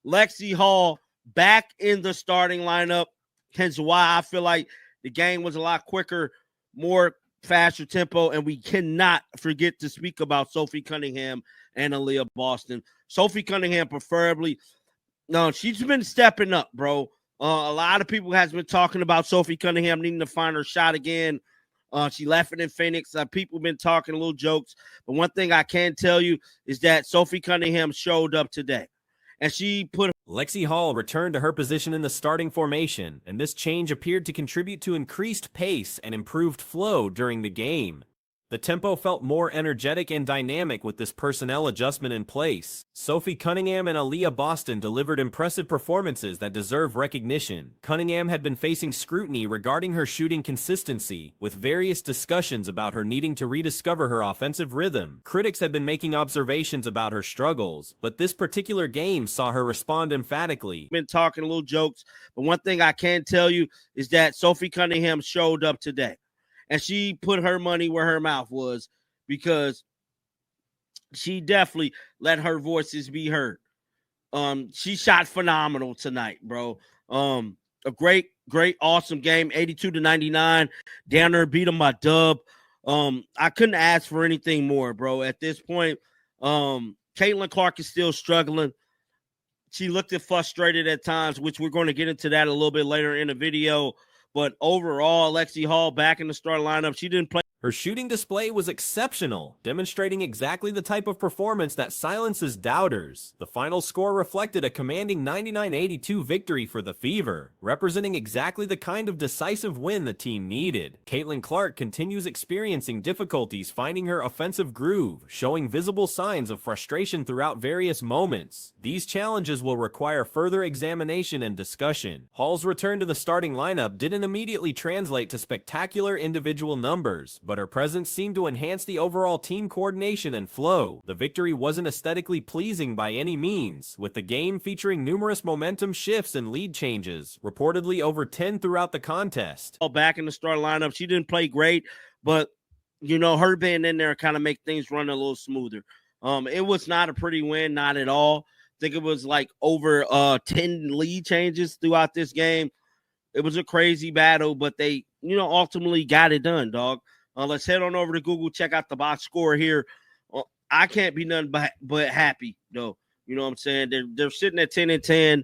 Lexi Hall back in the starting lineup, hence why I feel like the game was a lot quicker, more faster tempo, and we cannot forget to speak about Sophie Cunningham and Aaliyah Boston. Sophie Cunningham preferably, no, she's been stepping up, bro. A lot of people has been talking about Sophie Cunningham needing to find her shot again. She left it in Phoenix. People been talking little jokes, but one thing I can tell you is that Sophie Cunningham showed up today, and she put. Lexi Hall returned to her position in the starting formation, and this change appeared to contribute to increased pace and improved flow during the game. The tempo felt more energetic and dynamic with this personnel adjustment in place. Sophie Cunningham and Aaliyah Boston delivered impressive performances that deserve recognition. Cunningham had been facing scrutiny regarding her shooting consistency, with various discussions about her needing to rediscover her offensive rhythm. Critics had been making observations about her struggles, but this particular game saw her respond emphatically. Been talking little jokes, but one thing I can tell you is that Sophie Cunningham showed up today. And she put her money where her mouth was, because she definitely let her voices be heard. She shot phenomenal tonight, bro. A great, awesome game, 82-99. Down there beat them by dub. I couldn't ask for anything more, bro. At this point, Caitlin Clark is still struggling. She looked frustrated at times, which we're going to get into that a little bit later in the video. But overall, Lexi Hall back in the starting lineup. She didn't play. Her shooting display was exceptional, demonstrating exactly the type of performance that silences doubters. The final score reflected a commanding 99-82 victory for the Fever, representing exactly the kind of decisive win the team needed. Caitlin Clark continues experiencing difficulties finding her offensive groove, showing visible signs of frustration throughout various moments. These challenges will require further examination and discussion. Hall's return to the starting lineup didn't immediately translate to spectacular individual numbers, but her presence seemed to enhance the overall team coordination and flow. The victory wasn't aesthetically pleasing by any means, with the game featuring numerous momentum shifts and lead changes, reportedly over 10 throughout the contest. Back in the starting lineup, she didn't play great, but you know, her being in there kind of make things run a little smoother. It was not a pretty win, not at all. I think it was like over 10 lead changes throughout this game. It was a crazy battle, but they, ultimately got it done, dog. Let's head on over to Google, check out the box score here. I can't be nothing but happy, though. You know what I'm saying? They're sitting at 10-10.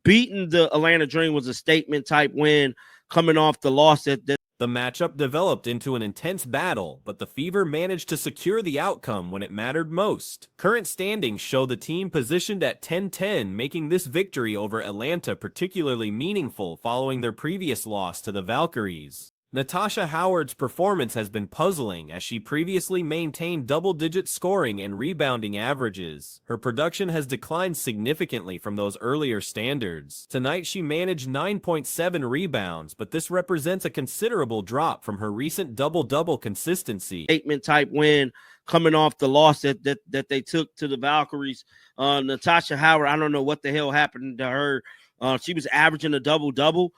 Beating the Atlanta Dream was a statement type win, coming off the loss that the matchup developed into an intense battle, but the Fever managed to secure the outcome when it mattered most. Current standings show the team positioned at 10-10, making this victory over Atlanta particularly meaningful following their previous loss to the Valkyries. Natasha Howard's performance has been puzzling, as she previously maintained double-digit scoring and rebounding averages. Her production has declined significantly from those earlier standards. Tonight she managed 9.7 rebounds, but this represents a considerable drop from her recent double-double consistency. Statement-type win coming off the loss that they took to the Valkyries. Natasha Howard, I don't know what the hell happened to her. She was averaging a double-double.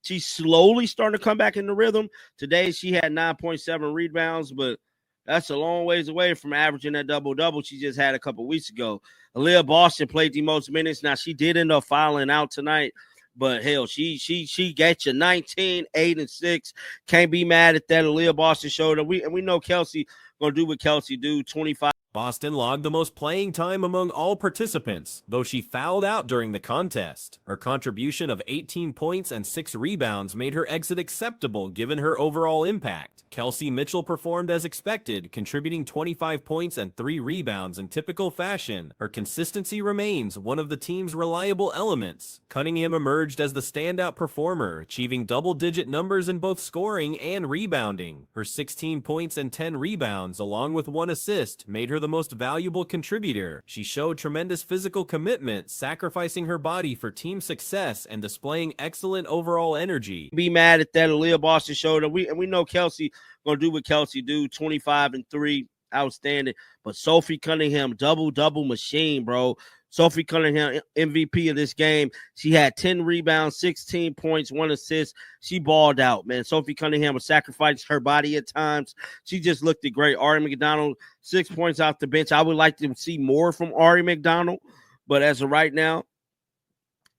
She's slowly starting to come back in the rhythm. Today, she had 9.7 rebounds, but that's a long ways away from averaging that double-double she just had a couple weeks ago. Aaliyah Boston played the most minutes. Now, she did end up fouling out tonight, but hell, she got you 19, 8, and 6. Can't be mad at that. Aaliyah Boston showed up. We know Kelsey going to do what Kelsey do, 25. Boston logged the most playing time among all participants, though she fouled out during the contest. Her contribution of 18 points and 6 rebounds made her exit acceptable given her overall impact. Kelsey Mitchell performed as expected, contributing 25 points and 3 rebounds in typical fashion. Her consistency remains one of the team's reliable elements. Cunningham emerged as the standout performer, achieving double-digit numbers in both scoring and rebounding. Her 16 points and 10 rebounds, along with 1 assist, made her the most valuable contributor. She showed tremendous physical commitment, sacrificing her body for team success and displaying excellent overall energy. Be mad at that. Aaliyah Boston showed up. We know Kelsey gonna do what Kelsey do, 25 and 3, outstanding. But Sophie Cunningham, double machine, bro. Sophie Cunningham, MVP of this game. She had 10 rebounds, 16 points, 1 assist. She balled out, man. Sophie Cunningham was sacrificing her body at times. She just looked great. Ari McDonald, 6 points off the bench. I would like to see more from Ari McDonald. But as of right now,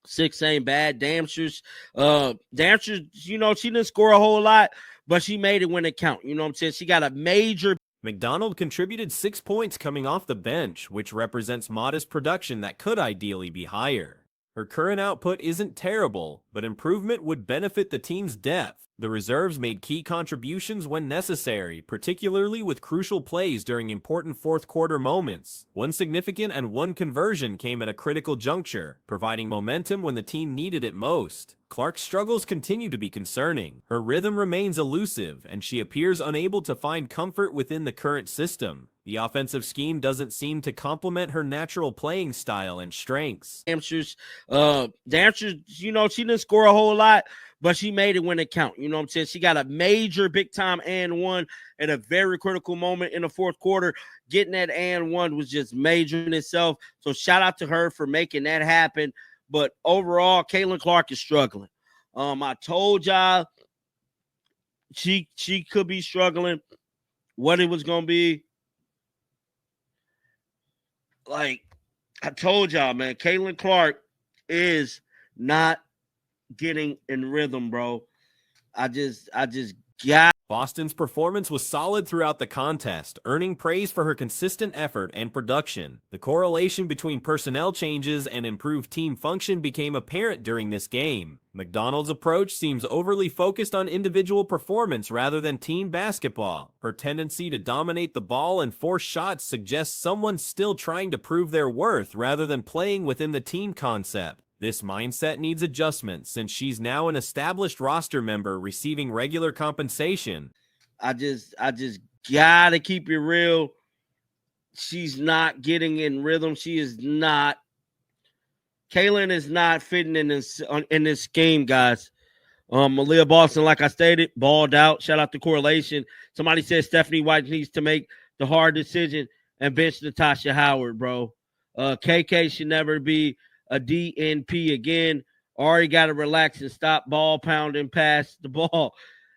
6 ain't bad. Damsters, she didn't score a whole lot, but she made it when it count. You know what I'm saying? She got a major. McDonald contributed 6 points coming off the bench, which represents modest production that could ideally be higher. Her current output isn't terrible, but improvement would benefit the team's depth. The reserves made key contributions when necessary, particularly with crucial plays during important fourth-quarter moments. One significant and one conversion came at a critical juncture, providing momentum when the team needed it most. Clark's struggles continue to be concerning. Her rhythm remains elusive, and she appears unable to find comfort within the current system. The offensive scheme doesn't seem to complement her natural playing style and strengths. Damsters, she didn't score a whole lot, but she made it when it count. You know what I'm saying? She got a major big-time and one at a very critical moment in the fourth quarter. Getting that and one was just major in itself. So shout out to her for making that happen. But overall, Caitlin Clark is struggling. I told y'all she could be struggling. What it was going to be. Like I told y'all, man, Caitlin Clark is not getting in rhythm, bro. I just got. Boston's performance was solid throughout the contest, earning praise for her consistent effort and production. The correlation between personnel changes and improved team function became apparent during this game. McDonald's approach seems overly focused on individual performance rather than team basketball. Her tendency to dominate the ball and force shots suggests someone still trying to prove their worth rather than playing within the team concept. This mindset needs adjustment since she's now an established roster member receiving regular compensation. I just gotta keep it real. She's not getting in rhythm. She is not. Kaylin is not fitting in this game, guys. Malia Boston, like I stated, balled out. Shout out to Correlation. Somebody said Stephanie White needs to make the hard decision and bench Natasha Howard, bro. KK should never be a DNP again. Ari got to relax and stop ball pounding past the ball.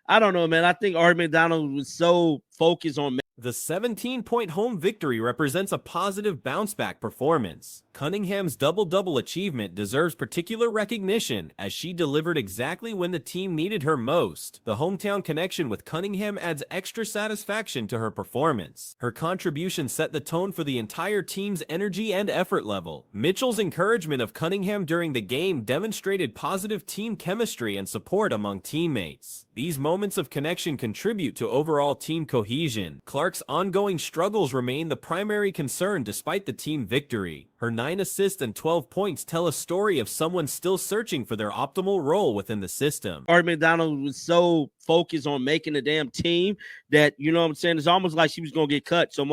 I don't know, man. I think Ari McDonald was so focused on. The 17-point home victory represents a positive bounce-back performance. Cunningham's double-double achievement deserves particular recognition as she delivered exactly when the team needed her most. The hometown connection with Cunningham adds extra satisfaction to her performance. Her contribution set the tone for the entire team's energy and effort level. Mitchell's encouragement of Cunningham during the game demonstrated positive team chemistry and support among teammates. These moments of connection contribute to overall team cohesion. Clark's ongoing struggles remain the primary concern despite the team victory. Her 9 assists and 12 points tell a story of someone still searching for their optimal role within the system. Ari McDonald was so focused on making the damn team that, you know what I'm saying, it's almost like she was going to get cut. So,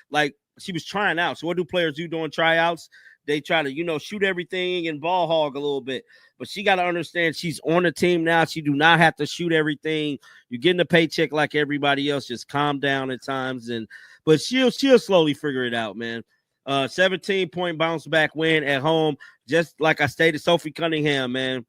like, she was trying out. So what do players do during tryouts? They try to, shoot everything and ball hog a little bit. But she got to understand she's on the team now. She do not have to shoot everything. You're getting a paycheck like everybody else. Just calm down at times. But she'll slowly figure it out, man. 17-point bounce back win at home. Just like I stated, Sophie Cunningham, man.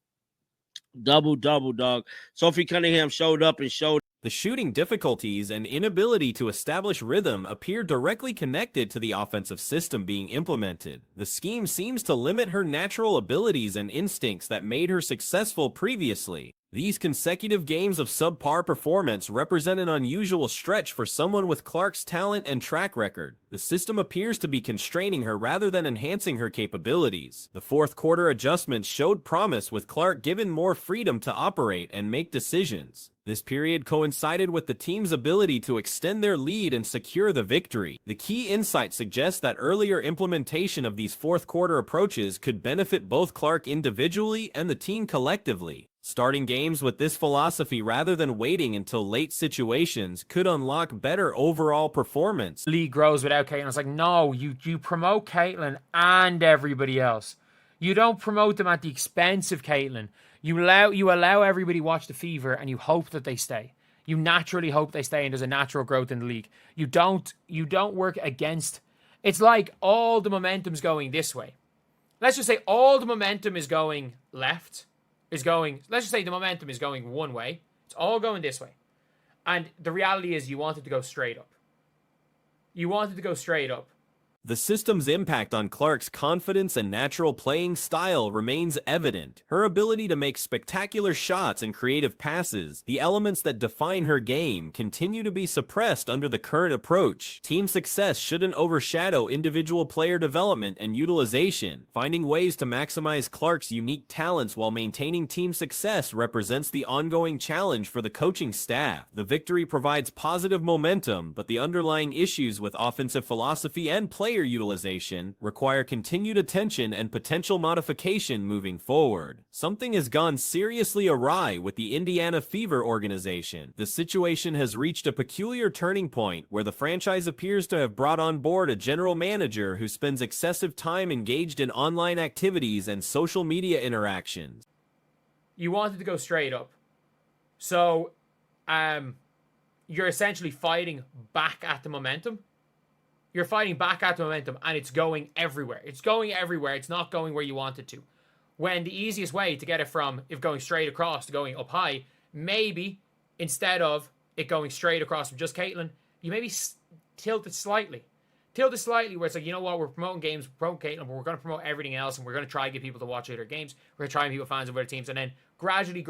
Double-double, dog. Sophie Cunningham showed up and showed. The shooting difficulties and inability to establish rhythm appear directly connected to the offensive system being implemented. The scheme seems to limit her natural abilities and instincts that made her successful previously. These consecutive games of subpar performance represent an unusual stretch for someone with Clark's talent and track record. The system appears to be constraining her rather than enhancing her capabilities. The fourth quarter adjustments showed promise with Clark given more freedom to operate and make decisions. This period coincided with the team's ability to extend their lead and secure the victory. The key insight suggests that earlier implementation of these fourth quarter approaches could benefit both Clark individually and the team collectively. Starting games with this philosophy rather than waiting until late situations could unlock better overall performance. League grows without Caitlin. It's like, no, you promote Caitlin and everybody else. You don't promote them at the expense of Caitlin. You allow everybody watch the Fever and you hope that they stay. You naturally hope they stay and there's a natural growth in the league. You don't work against. It's like all the momentum's going this way. Let's just say all the momentum is going left. Let's just say the momentum is going one way. It's all going this way. And the reality is you want it to go straight up. The system's impact on Clark's confidence and natural playing style remains evident. Her ability to make spectacular shots and creative passes, the elements that define her game, continue to be suppressed under the current approach. Team success shouldn't overshadow individual player development and utilization. Finding ways to maximize Clark's unique talents while maintaining team success represents the ongoing challenge for the coaching staff. The victory provides positive momentum, but the underlying issues with offensive philosophy and player utilization require continued attention and potential modification moving forward. Something has gone seriously awry with the Indiana Fever organization. The situation has reached a peculiar turning point where the franchise appears to have brought on board a general manager who spends excessive time engaged in online activities and social media interactions. You wanted to go straight up. So, you're essentially fighting back at the momentum. You're fighting back at the momentum, and it's going everywhere. It's going everywhere. It's not going where you want it to. When the easiest way to get it from if going straight across to going up high, maybe instead of it going straight across from just Caitlyn, you maybe tilt it slightly. Tilt it slightly where it's like, you know what, we're promoting games, we're promoting Caitlyn, but we're going to promote everything else, and we're going to try to get people to watch other games. We're going to try and people fans of other teams, and then gradually,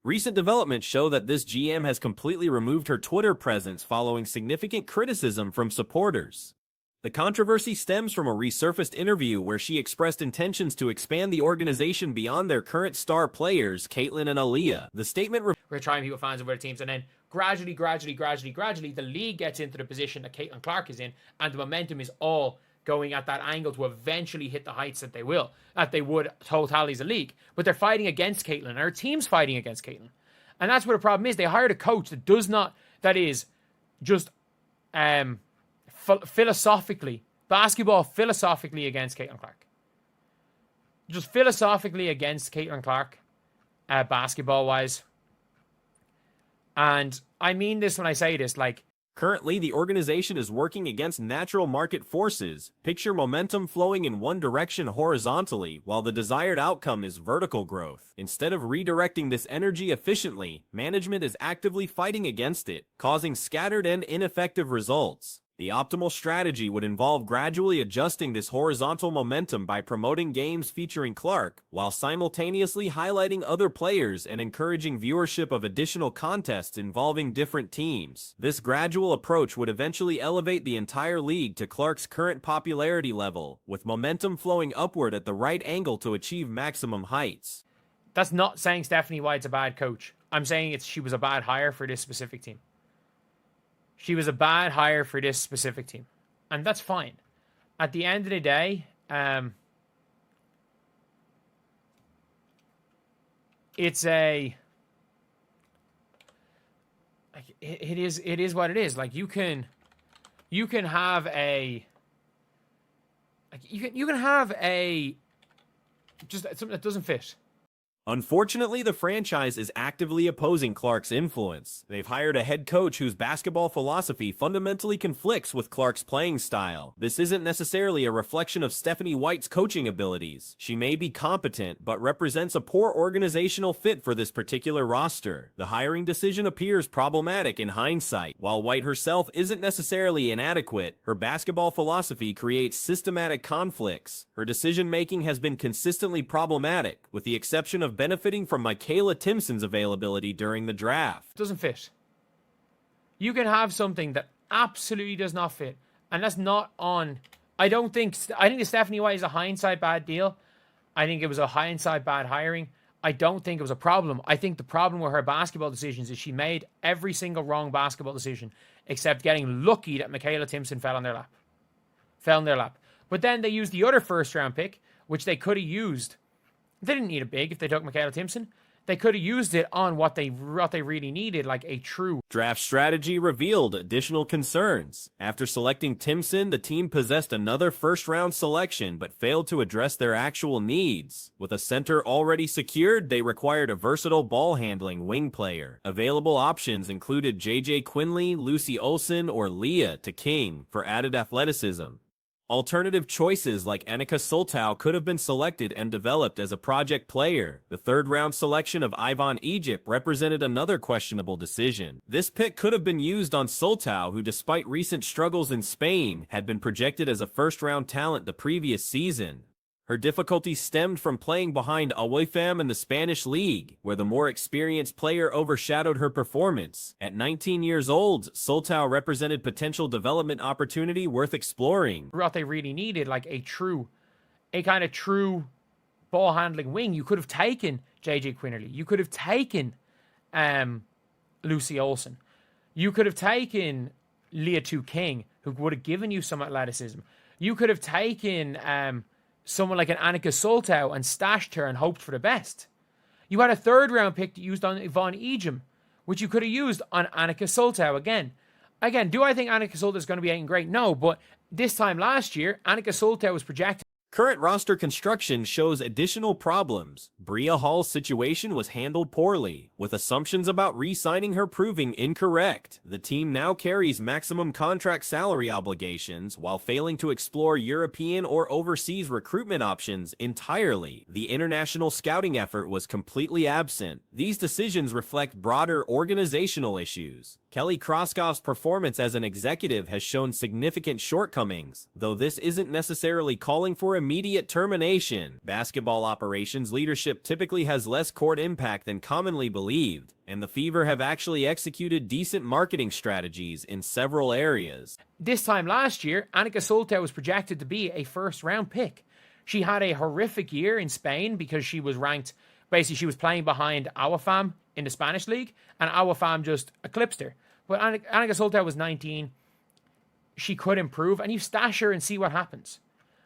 Recent developments show that this GM has completely removed her Twitter presence following significant criticism from supporters. The controversy stems from a resurfaced interview where she expressed intentions to expand the organization beyond their current star players, Caitlyn and Aaliyah. The statement we're trying people fans of other teams, and then gradually, the league gets into the position that Caitlyn Clark is in, and the momentum is all going at that angle to eventually hit the heights that they would totally as a league. But they're fighting against Caitlyn, and her team's fighting against Caitlyn. And that's what the problem is. They hired a coach that is just basketball philosophically against Caitlyn Clark. Just philosophically against Caitlyn Clark, basketball-wise. And I mean this when I say this, like, currently, the organization is working against natural market forces. Picture momentum flowing in one direction horizontally, while the desired outcome is vertical growth. Instead of redirecting this energy efficiently, management is actively fighting against it, causing scattered and ineffective results. The optimal strategy would involve gradually adjusting this horizontal momentum by promoting games featuring Clark, while simultaneously highlighting other players and encouraging viewership of additional contests involving different teams. This gradual approach would eventually elevate the entire league to Clark's current popularity level, with momentum flowing upward at the right angle to achieve maximum heights. That's not saying Stephanie White's a bad coach. I'm saying she was a bad hire for this specific team. She was a bad hire for this specific team. And that's fine. At the end of the day, it is what it is. Like, you can have just something that doesn't fit. Unfortunately, the franchise is actively opposing Clark's influence. They've hired a head coach whose basketball philosophy fundamentally conflicts with Clark's playing style. This isn't necessarily a reflection of Stephanie White's coaching abilities. She may be competent, but represents a poor organizational fit for this particular roster. The hiring decision appears problematic in hindsight. While White herself isn't necessarily inadequate, her basketball philosophy creates systematic conflicts. Her decision-making has been consistently problematic, with the exception of benefiting from Michaela Timpson's availability during the draft. Doesn't fit. You can have something that absolutely does not fit, and that's not on. I think the Stephanie White is a hindsight bad deal. I think it was a hindsight bad hiring. I don't think it was a problem. I think the problem with her basketball decisions is she made every single wrong basketball decision except getting lucky that Michaela Timpson fell in their lap. But then they used the other first round pick, which they could have used. They didn't need a big if they took Michaela Timpson. They could have used it on what they really needed, like a true draft strategy revealed additional concerns. After selecting Timpson, the team possessed another first-round selection, but failed to address their actual needs. With a center already secured, they required a versatile ball-handling wing player. Available options included J.J. Quinley, Lucy Olsen, or Leah to King for added athleticism. Alternative choices like Annika Sultau could have been selected and developed as a project player. The third-round selection of Ivan Egypt represented another questionable decision. This pick could have been used on Sultau, who despite recent struggles in Spain, had been projected as a first-round talent the previous season. Her difficulty stemmed from playing behind Awayfam in the Spanish league, where the more experienced player overshadowed her performance. At 19 years old, Sultau represented potential development opportunity worth exploring. What they really needed, like a kind of true ball handling wing. You could have taken JJ Quinterly. You could have taken Lucy Olsen. You could have taken Leah Tu King, who would have given you some athleticism. You could have taken someone like an Annika Sultau and stashed her and hoped for the best. You had a third-round pick that used on Yvonne Ejim, which you could have used on Annika Sultau again. Again, do I think Annika Sultau is going to be 8 great? No, but this time last year, Annika Sultau was projected. Current roster construction shows additional problems. Bria Hall's situation was handled poorly, with assumptions about re-signing her proving incorrect. The team now carries maximum contract salary obligations while failing to explore European or overseas recruitment options entirely. The international scouting effort was completely absent. These decisions reflect broader organizational issues. Kelly Kroskoff's performance as an executive has shown significant shortcomings, though this isn't necessarily calling for immediate termination. Basketball operations leadership typically has less court impact than commonly believed, and the Fever have actually executed decent marketing strategies in several areas. This time last year, Annika Sultau was projected to be a first-round pick. She had a horrific year in Spain because she was ranked, basically she was playing behind Awafam in the Spanish league, and Awafam just eclipsed her. But Annika Sultau was 19. She could improve, and you stash her and see what happens.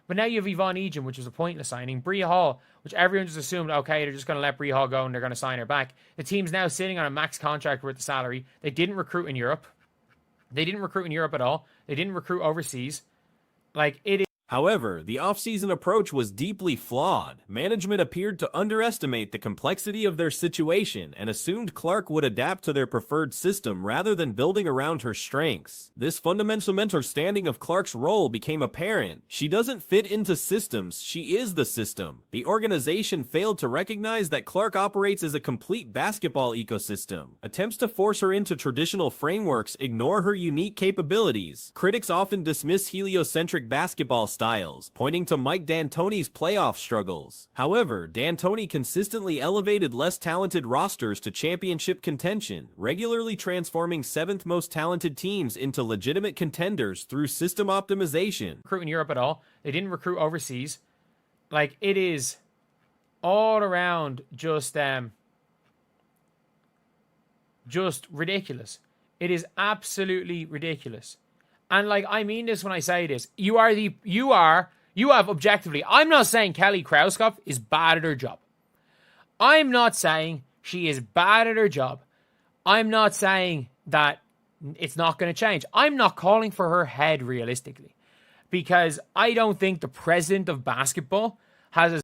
But now you have Yvonne Ejim, which was a pointless signing. Bria Hall, which everyone just assumed, okay, they're just going to let Bria Hall go and they're going to sign her back. The team's now sitting on a max contract with the salary. They didn't recruit in Europe. They didn't recruit in Europe at all. They didn't recruit overseas. However, the off-season approach was deeply flawed. Management appeared to underestimate the complexity of their situation and assumed Clark would adapt to their preferred system rather than building around her strengths. This fundamental understanding of Clark's role became apparent. She doesn't fit into systems, she is the system. The organization failed to recognize that Clark operates as a complete basketball ecosystem. Attempts to force her into traditional frameworks ignore her unique capabilities. Critics often dismiss heliocentric basketball styles, pointing to Mike D'Antoni's playoff struggles. However, D'Antoni consistently elevated less talented rosters to championship contention, regularly transforming 7th most talented teams into legitimate contenders through system optimization. Recruit in Europe at all. They didn't recruit overseas. It is all around just ridiculous. It is absolutely ridiculous. And I mean this when I say this. You have objectively, I'm not saying Kelly Krauskopf is bad at her job. I'm not saying she is bad at her job. I'm not saying that it's not going to change. I'm not calling for her head realistically. Because I don't think the president of basketball has